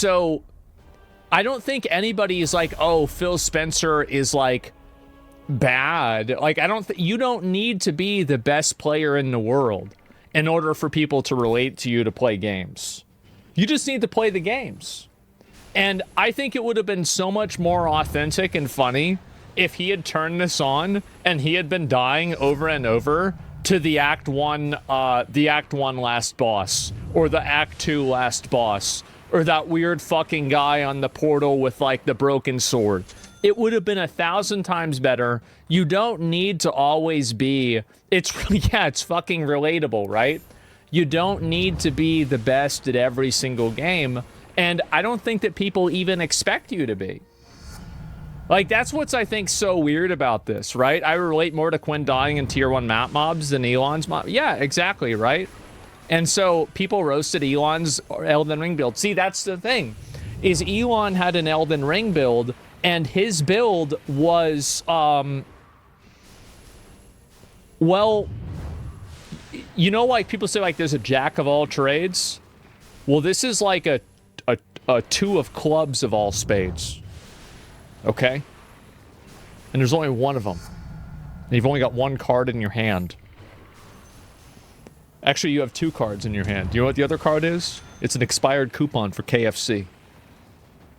so I don't think anybody is like, oh, Phil Spencer is like bad. Like, you don't need to be the best player in the world in order for people to relate to you to play games. You just need to play the games. And I think it would have been so much more authentic and funny if he had turned this on and he had been dying over and over to the Act 1 last boss, or the Act 2 last boss, or that weird fucking guy on the portal with, like, the broken sword. It would have been 1,000 times better. You don't need to always be... It's fucking relatable, right? You don't need to be the best at every single game, and I don't think that people even expect you to be. Like, that's what's, I think, so weird about this, right? I relate more to Quinn dying in Tier 1 map mobs than Elon's mob. Yeah, exactly, right? And so people roasted Elon's Elden Ring build. See, that's the thing, is Elon had an Elden Ring build, and his build was, well, you know, like, people say, like, there's a jack of all trades? Well, this is like a two of clubs of all spades. Okay? And there's only one of them. And you've only got one card in your hand. Actually, you have two cards in your hand. Do you know what the other card is? It's an expired coupon for KFC.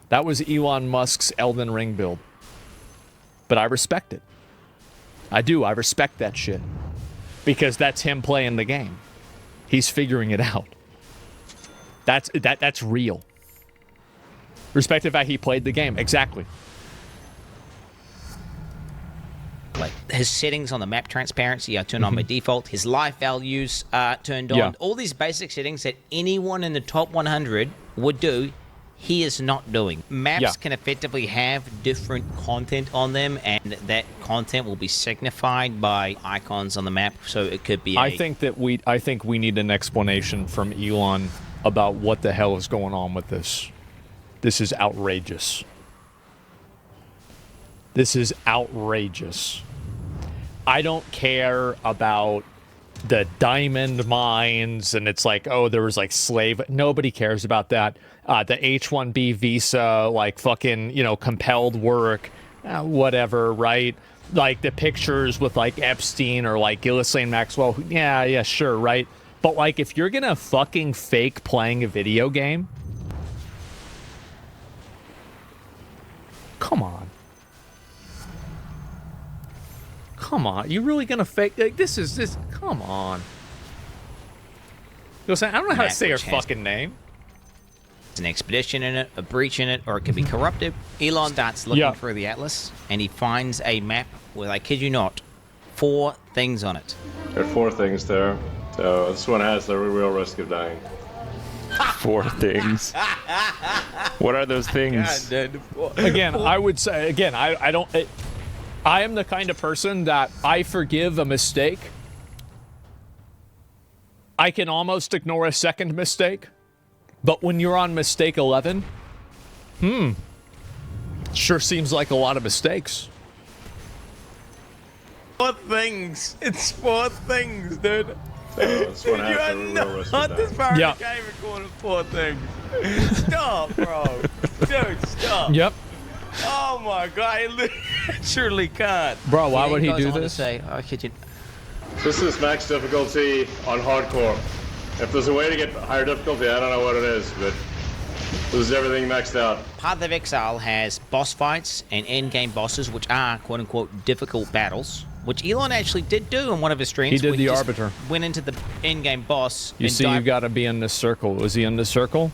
That was Elon Musk's Elden Ring build. But I respect it. I do. I respect that shit. Because that's him playing the game. He's figuring it out. That's real. Respect the fact he played the game. Exactly. Like his settings on the map transparency are turned on by default. His life values are turned on. Yeah. All these basic settings that anyone in the top 100 would do, he is not doing. Maps can effectively have different content on them, and that content will be signified by icons on the map. So it could be. I think we need an explanation from Elon about what the hell is going on with this. This is outrageous. This is outrageous. I don't care about the diamond mines, and it's like, oh, there was like slave. Nobody cares about that. The H-1B visa, like fucking, you know, compelled work, whatever, right? Like the pictures with like Epstein or like Ghislaine Maxwell. Yeah, sure, right? But like, if you're gonna fucking fake playing a video game, come on. Come on, you really gonna fake? Like, this? Come on. I don't know how to say her fucking name. There's an expedition in it, a breach in it, or it could be corrupted. Elon starts looking through the atlas, and he finds a map with, I kid you not, 4 things on it. There are 4 things there. So this one has the real risk of dying. 4 things. What are those things? Again, I would say, again, I don't... I am the kind of person that I forgive a mistake. I can almost ignore a second mistake. But when you're on mistake 11, sure seems like a lot of mistakes. 4 things. It's 4 things, dude. This one has the real risk of dying. This far in the game recording 4 things. Stop, bro. Dude, stop. Yep. Oh my god, I literally can't. Bro, why would he do this? Say, oh, kid you. This is max difficulty on hardcore. If there's a way to get higher difficulty, I don't know what it is, but this is everything maxed out. Path of Exile has boss fights and end-game bosses, which are quote-unquote difficult battles, which Elon actually did do in one of his streams. He did the Arbiter. Went into the end-game boss. You see, you gotta be in the circle. Was he in the circle?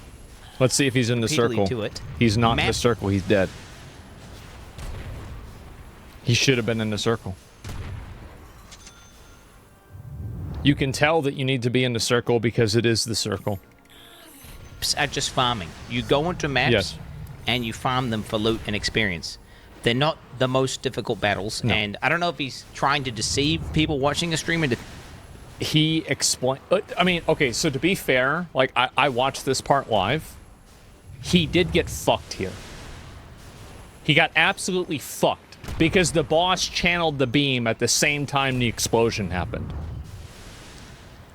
Let's see if he's in the circle. To it. He's not in the circle. He's dead. He should have been in the circle. You can tell that you need to be in the circle because it is the circle. Are just farming. You go into maps and you farm them for loot and experience. They're not the most difficult battles, and I don't know if he's trying to deceive people watching the stream. He explained... I mean, okay, so to be fair, like, I watched this part live. He did get fucked here. He got absolutely fucked because the boss channeled the beam at the same time the explosion happened.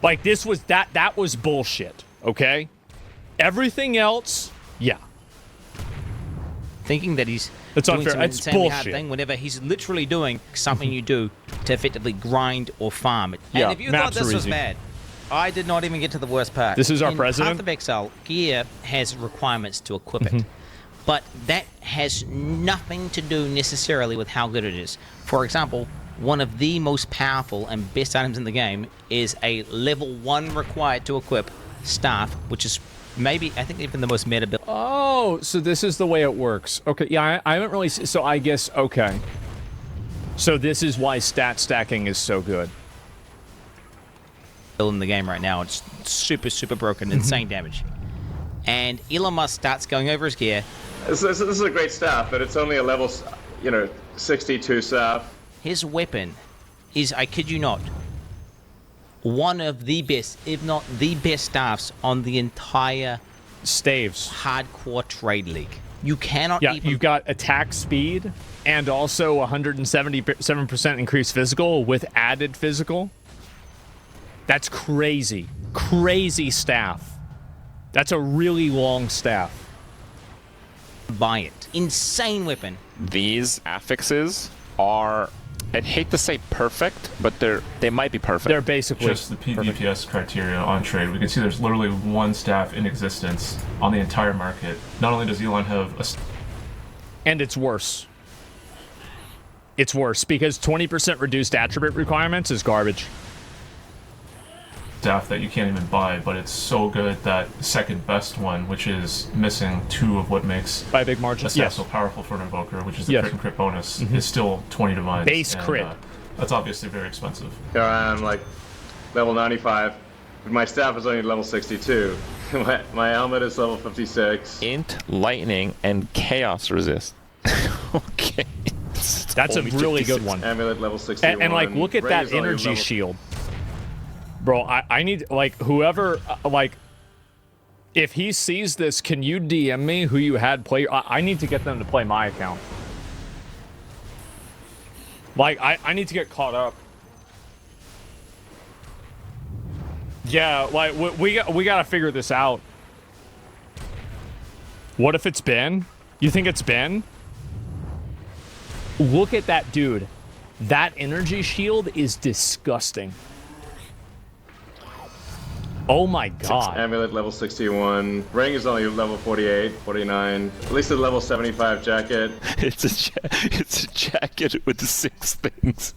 Like, this was... That was bullshit, okay? Everything else, yeah. thinking that he's It's doing unfair. some It's insanely hard bullshit. thing whenever he's literally doing something you do to effectively grind or farm it. Yeah, And if you thought maps this are was easy. bad, I did not even get to the worst part. This is our In president? Path of Exile, gear has requirements to equip it. But that has nothing to do necessarily with how good it is. For example, one of the most powerful and best items in the game is a level 1 required to equip staff, which is maybe, I think, even the most meta build. Oh, so this is the way it works. Okay, yeah, I haven't really... So I guess, okay. So this is why stat stacking is so good. In the game right now, it's super, super broken, insane damage. And Elon Musk starts going over his gear. This is a great staff, but it's only a level, 62 staff. His weapon is, I kid you not, one of the best, if not the best staffs on the entire Staves. hardcore trade league. You cannot Yeah, even... you've got attack speed and also 177% increased physical with added physical. That's crazy. Crazy staff. That's a really long staff. buy it. Insane weapon. These affixes are, I'd hate to say perfect, but they might be perfect. They're basically Just the PVPS criteria on trade. We can see there's literally one staff in existence on the entire market. Not only does Elon have a and it's worse. It's worse because 20% reduced attribute requirements is garbage. staff that you can't even buy, but it's so good that the second best one, which is missing 2 of what makes By a big margin. a staff Yes. so powerful for an invoker, which is the Yes. crit and crit bonus, is still 20 divines. Base and, crit. That's obviously very expensive. Here I am, like, level 95. But my staff is only level 62. my helmet is level 56. Int, lightning, and chaos resist. Okay. That's a Only really 56. good one. Amulet level 61. And like, look at Ray that is only energy level- shield. Bro, I need, like, whoever, like, if he sees this, can you DM me who you had play? I need to get them to play my account. Like, I need to get caught up. Yeah, like, we gotta figure this out. What if it's Ben? You think it's Ben? Look at that dude. That energy shield is disgusting. Oh my god. Amulet level 61. Ring is only level 48, 49. At least a level 75 jacket. It's a jacket with 6 things.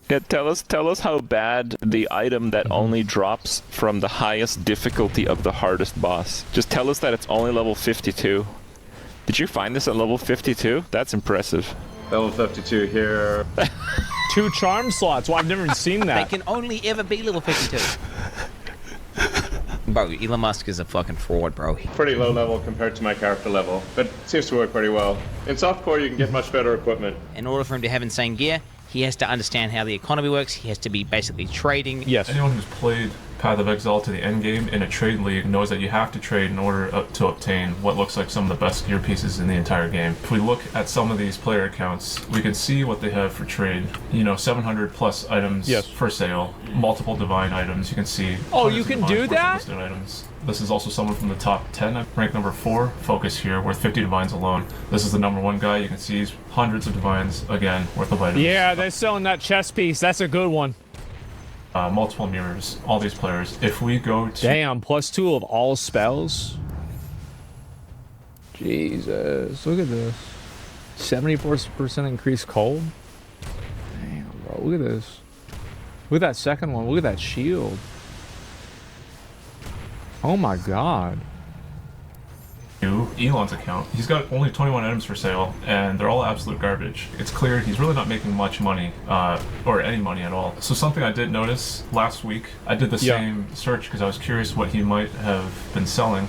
Yeah, tell us how bad the item that only drops from the highest difficulty of the hardest boss. Just tell us that it's only level 52. Did you find this at level 52? That's impressive. Level 52 here. 2 charm slots. Well, I've never even seen They that. can only ever be level 52. Bro, Elon Musk is a fucking fraud, bro. Pretty low level compared to my character level, but it seems to work pretty well. In softcore, you can get much better equipment. In order for him to have insane gear, he has to understand how the economy works. He has to be basically trading. Yes. Anyone who's played Path of Exile to the end game in a trade league knows that you have to trade in order to obtain what looks like some of the best gear pieces in the entire game. If we look at some of these player accounts, we can see what they have for trade. 700 plus items Yes. for sale, multiple divine items. You can see. Oh, hundreds you of can divines do worth of that? listed items. This is also someone from the top 10, ranked number 4. Focus here, worth 50 divines alone. This is the number 1 guy. You can see he's hundreds of divines, again, worth of items. Yeah, they're selling that chess piece. That's a good one. Multiple mirrors, all these players. If we go to Damn, +2 of all spells. Jesus, look at this. 74% increased cold. Damn, bro, look at this. Look at that second one. Look at that shield. Oh my god. Elon's account, he's got only 21 items for sale, and they're all absolute garbage. It's clear he's really not making much money, or any money at all. So something I did notice last week, I did the same search because I was curious what he might have been selling,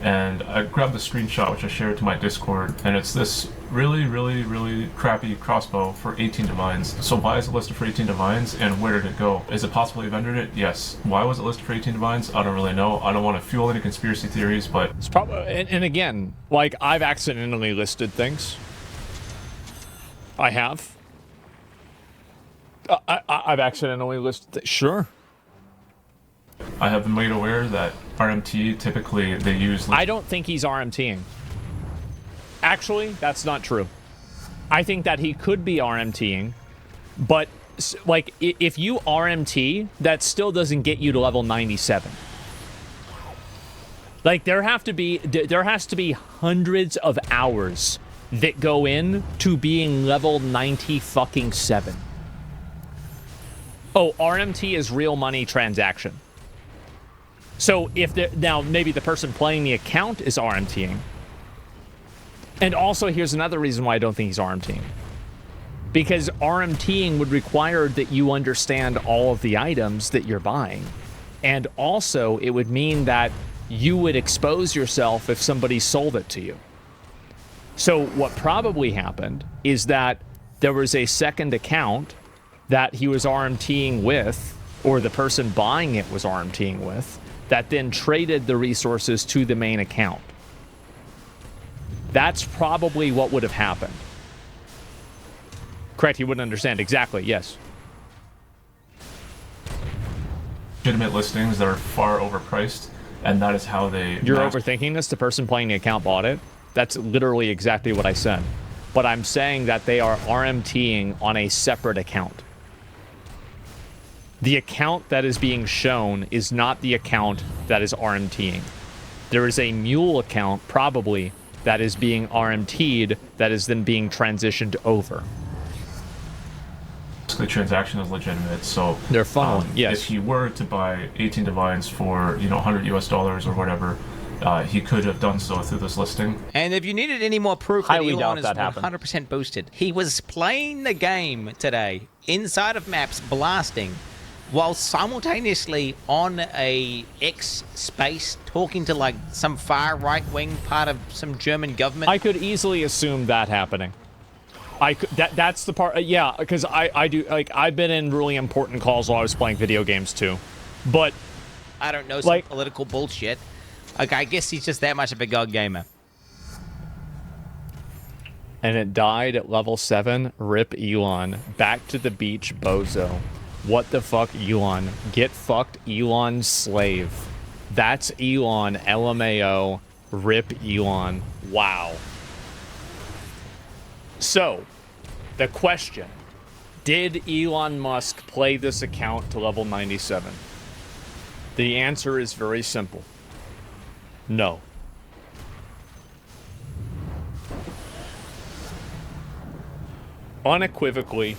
and I grabbed the screenshot which I shared to my Discord, and it's this really, really, really crappy crossbow for 18 divines. So why is it listed for 18 divines, and where did it go? Is it possible he vendored it? Yes. Why was it listed for 18 divines? I don't really know. I don't want to fuel any conspiracy theories, but It's probably, and again, like, I've accidentally listed things. I have. I've accidentally listed sure. I have been made aware that RMT typically they use. I don't think he's RMTing. Actually, that's not true. I think that he could be RMTing, but like if you RMT, that still doesn't get you to level 97. Like there has to be hundreds of hours that go in to being level 90 fucking 7. Oh, RMT is real money transaction. So if now maybe the person playing the account is RMTing. And also here's another reason why I don't think he's RMTing. Because RMTing would require that you understand all of the items that you're buying. And also it would mean that you would expose yourself if somebody sold it to you. So what probably happened is that there was a second account that he was RMTing with, or the person buying it was RMTing with, that then traded the resources to the main account. That's probably what would have happened. Correct, he wouldn't understand. Exactly, yes. Legitimate listings that are far overpriced, and that is how they... You're overthinking this? The person playing the account bought it? That's literally exactly what I said. But I'm saying that they are RMTing on a separate account. The account that is being shown is not the account that is RMTing. There is a mule account, probably, that is being RMT'd, that is then being transitioned over. The transaction is legitimate, so they're funneling. Yes. If he were to buy 18 divines for $100 US or whatever, he could have done so through this listing. And if you needed any more proof that Highly Echelon is doubt that 100% boosted, he was playing the game today inside of maps, blasting, while simultaneously on a X space talking to like some far right wing part of some German government. I could easily assume that happening. That's the part, yeah, because I do, like, I've been in really important calls while I was playing video games too, but I don't know, some like, political bullshit. Okay, I guess he's just that much of a god gamer. And it died at level 7. Rip Elon. Back to the beach, bozo. What the fuck, Elon? Get fucked, Elon slave. That's Elon, LMAO. Rip Elon. Wow. So, the question, did Elon Musk play this account to level 97? The answer is very simple. No. Unequivocally,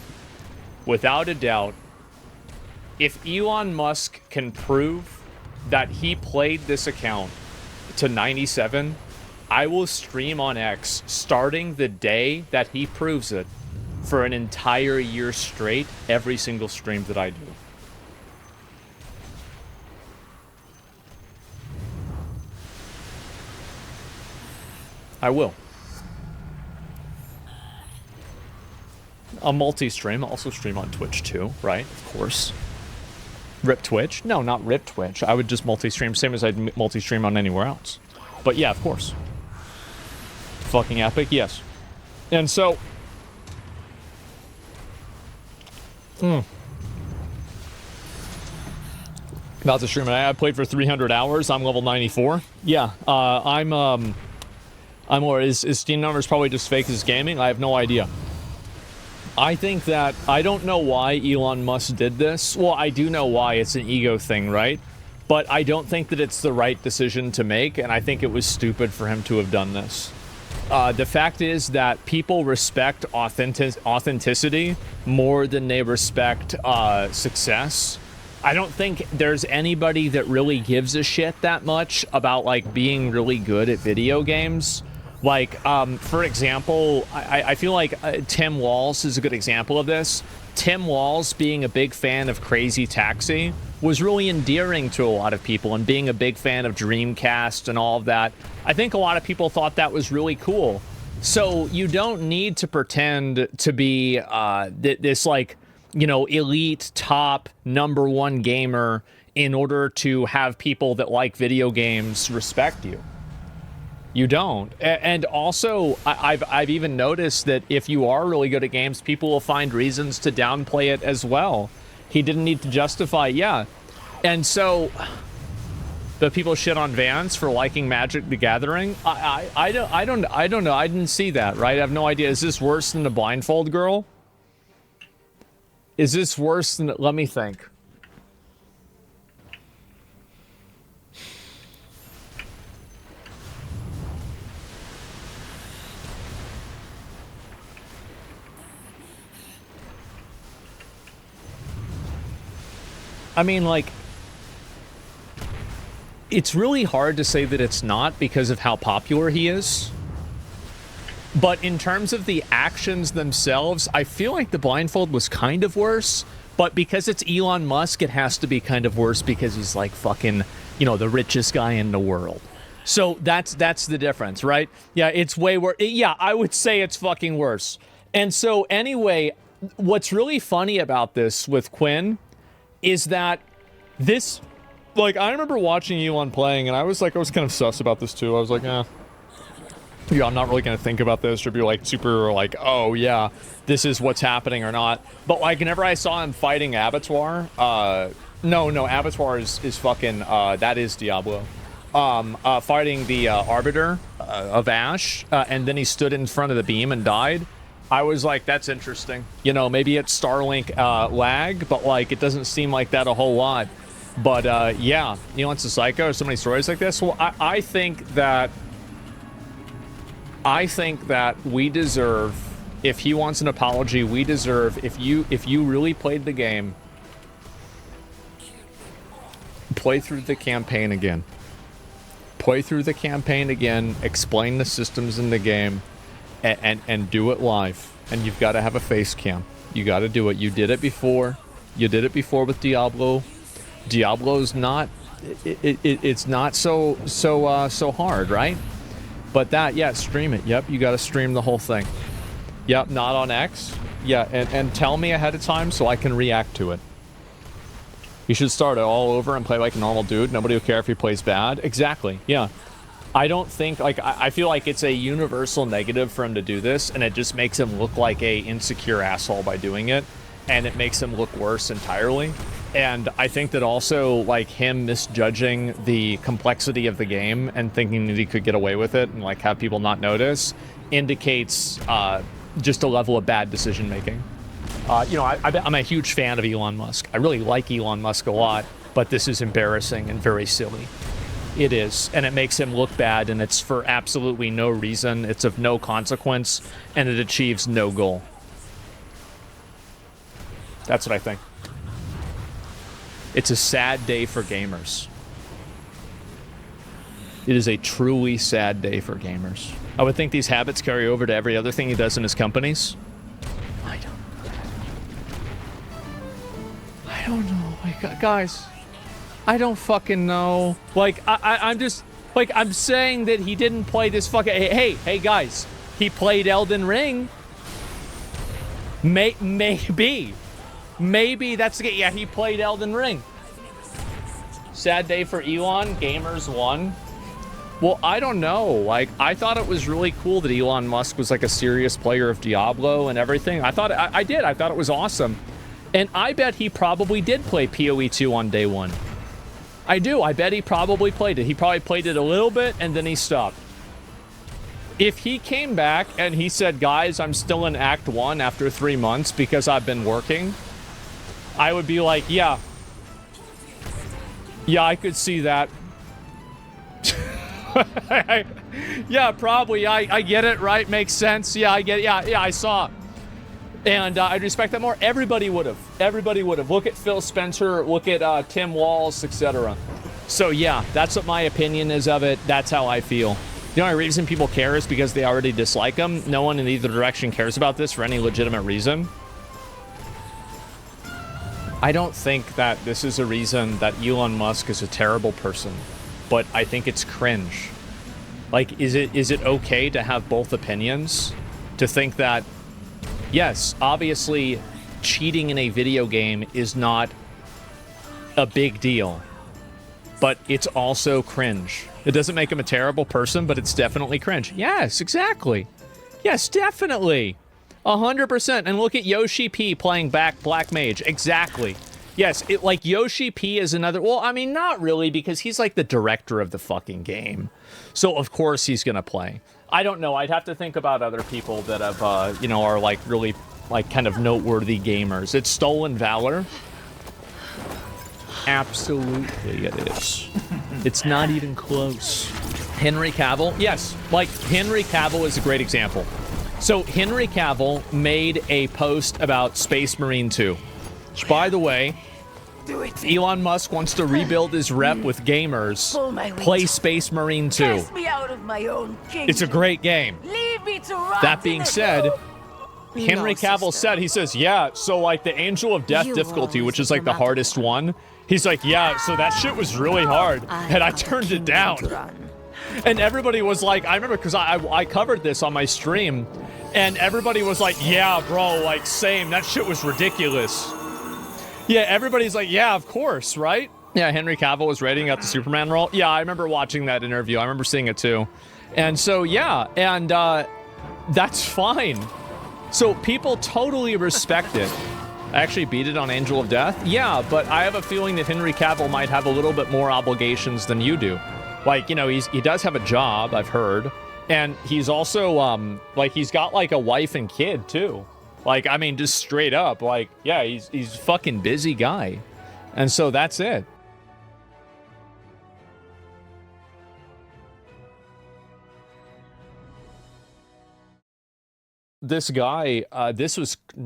without a doubt, if Elon Musk can prove that he played this account to 97, I will stream on X starting the day that he proves it for an entire year straight, every single stream that I do. I will. A multi-stream, also stream on Twitch too, right? Of course. Rip Twitch? No, not Rip Twitch. I would just multi-stream, same as I'd multi-stream on anywhere else. But yeah, of course. Fucking epic, yes. And so... About to stream it. I played for 300 hours. I'm level 94. Yeah, I'm or is Steam numbers probably just fake as gaming? I have no idea. I think that, I don't know why Elon Musk did this. Well, I do know why. It's an ego thing, right? But I don't think that it's the right decision to make, and I think it was stupid for him to have done this. The fact is that people respect authenticity more than they respect success. I don't think there's anybody that really gives a shit that much about, like, being really good at video games. Like, for example, I feel like Tim Walls is a good example of this. Tim Walls being a big fan of Crazy Taxi was really endearing to a lot of people, and being a big fan of Dreamcast and all of that. I think a lot of people thought that was really cool. So you don't need to pretend to be this, like, you know, elite top #1 gamer in order to have people that like video games respect you. You don't. And also, I've even noticed that if you are really good at games, people will find reasons to downplay it as well. He didn't need to justify, yeah. And so, But people shit on Vance for liking Magic the Gathering. I don't know. I didn't see that, right? I have no idea. Is this worse than the blindfold girl? Is this worse than... Let me think. I mean, like... It's really hard to say that it's not because of how popular he is. But in terms of the actions themselves, I feel like the blindfold was kind of worse. But because it's Elon Musk, it has to be kind of worse because he's like fucking, you know, the richest guy in the world. So that's the difference, right? Yeah, it's way worse. Yeah, I would say it's fucking worse. And so anyway, what's really funny about this with Quinn is that this... Like, I remember watching Elon playing, and I was kind of sus about this, too. I was like, yeah, I'm not really going to think about this or be, like, super, like, oh, yeah, this is what's happening or not. But, like, whenever I saw him fighting Abattoir, no, Abattoir is fucking, that is Diablo. Fighting the Arbiter of Ash, and then he stood in front of the beam and died. I was like, that's interesting. You know, maybe it's Starlink lag, but, like, it doesn't seem like that a whole lot. But, yeah, Elon's a psycho. So many stories like this. Well, I think that we deserve, if he wants an apology, we deserve, if you really played the game, play through the campaign again. Play through the campaign again, explain the systems in the game, and do it live. And you've got to have a face cam. You got to do it. You did it before. You did it before with Diablo. Diablo's not, it's not so hard, right? But that, yeah, stream it. Yep, you got to stream the whole thing. Yep, not on X. Yeah, and tell me ahead of time so I can react to it. You should start it all over and play like a normal dude. Nobody will care if he plays bad. Exactly, yeah. I don't think, like, I feel like it's a universal negative for him to do this, and it just makes him look like a insecure asshole by doing it, and it makes him look worse entirely. And I think that also, like, him misjudging the complexity of the game and thinking that he could get away with it and, like, have people not notice indicates just a level of bad decision-making. You know, I'm a huge fan of Elon Musk. I really like Elon Musk a lot, but this is embarrassing and very silly. It is, and it makes him look bad, and it's for absolutely no reason. It's of no consequence, and it achieves no goal. That's what I think. It's a sad day for gamers. It is a truly sad day for gamers. I would think these habits carry over to every other thing he does in his companies. I don't know. Like, guys, I don't fucking know. Like, I'm just, like, I'm saying that he didn't play this fucking, hey, guys, he played Elden Ring. Maybe that's the game. Yeah, he played Elden Ring. Sad day for Elon. Gamers won. Well, I don't know. Like, I thought it was really cool that Elon Musk was like a serious player of Diablo and everything. I thought I did. I thought it was awesome. And I bet he probably did play PoE 2 on day one. I do. I bet he probably played it. He probably played it a little bit and then he stopped. If he came back and he said, guys, I'm still in Act 1 after 3 months because I've been working, I would be like, yeah, I could see that. Yeah, probably. I get it, right? Makes sense. Yeah, I get it. Yeah, I saw it. And I'd respect that more. Everybody would have. Everybody would have. Look at Phil Spencer. Look at Tim Walls, etc. So, yeah, that's what my opinion is of it. That's how I feel. The only reason people care is because they already dislike him. No one in either direction cares about this for any legitimate reason. I don't think that this is a reason that Elon Musk is a terrible person, but I think it's cringe. Like, is it okay to have both opinions? To think that, yes, obviously, cheating in a video game is not a big deal, but it's also cringe. It doesn't make him a terrible person, but it's definitely cringe. Yes, exactly. Yes, definitely. 100%. And look at Yoshi P playing back Black Mage. Exactly. Yes, like Yoshi P is another. Well, I mean, not really, because he's like the director of the fucking game, so of course he's gonna play. I don't know. I'd have to think about other people that have, you know, are like really like kind of noteworthy gamers. It's Stolen Valor. Absolutely, it is. It's not even close. Henry Cavill, yes, like Henry Cavill is a great example. So Henry Cavill made a post about Space Marine 2. Which, by the way, if Elon Musk wants to rebuild his rep with gamers, play Space Marine 2. Me out of my own It's a great game. Leave me to rot That being said, Henry Cavill sister. said, he says, yeah, so like the Angel of Death You difficulty, which always is like the come out hardest one, he's like, yeah, so that shit was really hard, and I turned it down. And everybody was like, I remember, because I covered this on my stream, and everybody was like, yeah, bro, like, same, that shit was ridiculous. Yeah, everybody's like, yeah, of course, right? Yeah, Henry Cavill was rating out the Superman role. Yeah, I remember watching that interview. I remember seeing it too. And so, yeah, and that's fine. So people totally respect it. I actually beat it on Angel of Death. Yeah, but I have a feeling that Henry Cavill might have a little bit more obligations than you do. Like, you know, he does have a job, I've heard. And he's also, like, he's got, like, a wife and kid, too. Like, I mean, just straight up, like, yeah, he's a fucking busy guy. And so that's it. This guy, this was